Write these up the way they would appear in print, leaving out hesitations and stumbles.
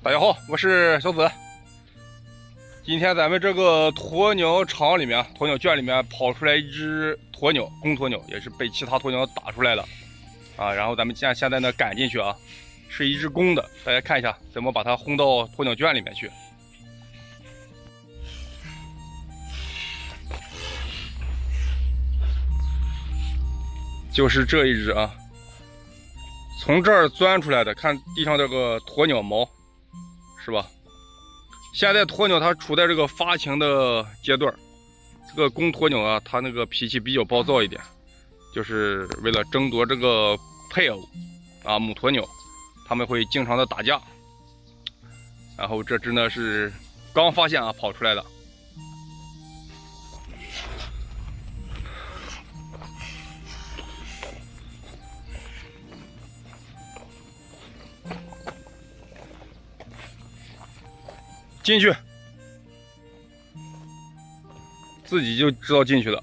大家好，我是小紫。今天咱们这个鸵鸟场里面，鸵鸟圈里面跑出来一只鸵鸟，公鸵鸟，也是被其他鸵鸟打出来了啊。然后咱们现在呢赶进去啊，是一只公的，大家看一下怎么把它轰到鸵鸟圈里面去。就是这一只啊，从这儿钻出来的，看地上这个鸵鸟毛。是吧？现在鸵鸟它处在这个发情的阶段，这个公鸵鸟啊，它那个脾气比较暴躁一点，就是为了争夺这个配偶啊，母鸵鸟，它们会经常的打架。然后这只呢是刚发现啊跑出来的。进去，自己就知道进去了。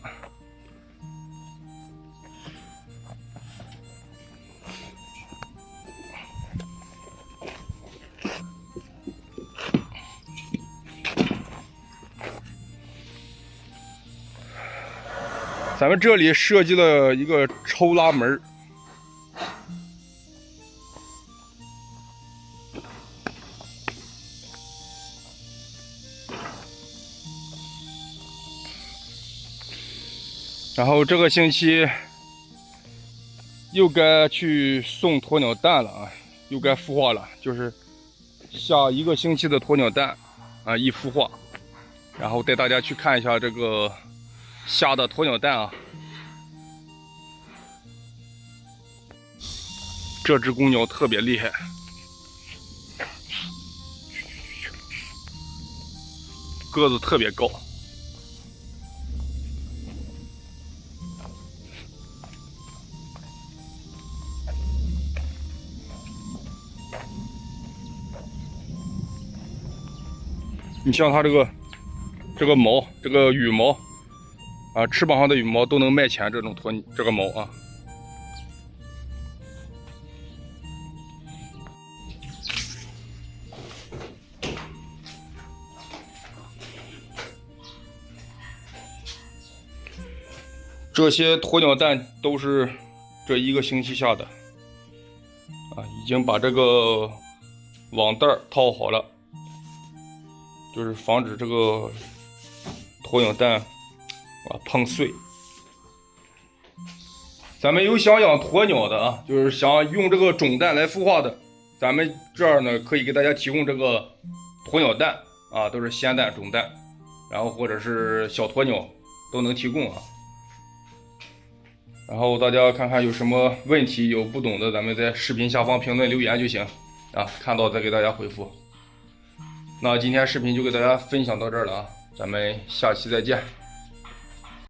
咱们这里设计了一个抽拉门。然后这个星期又该去送鸵鸟蛋了啊，又该孵化了，就是下一个星期的鸵鸟蛋啊一孵化，然后带大家去看一下这个下的鸵鸟蛋啊。这只公鸟特别厉害，个子特别高。你像它这个毛，这个羽毛啊，翅膀上的羽毛都能卖钱，这个毛啊。这些鸵鸟蛋都是这一个星期下的啊，已经把这个网袋套好了。就是防止这个鸵鸟蛋啊碰碎。咱们有想养鸵鸟的啊，就是想用这个种蛋来孵化的，咱们这儿呢可以给大家提供这个鸵鸟蛋啊，都是鲜蛋、种蛋，然后或者是小鸵鸟都能提供啊。然后大家看看有什么问题有不懂的，咱们在视频下方评论留言就行啊，看到再给大家回复。那今天视频就给大家分享到这儿了啊，咱们下期再见。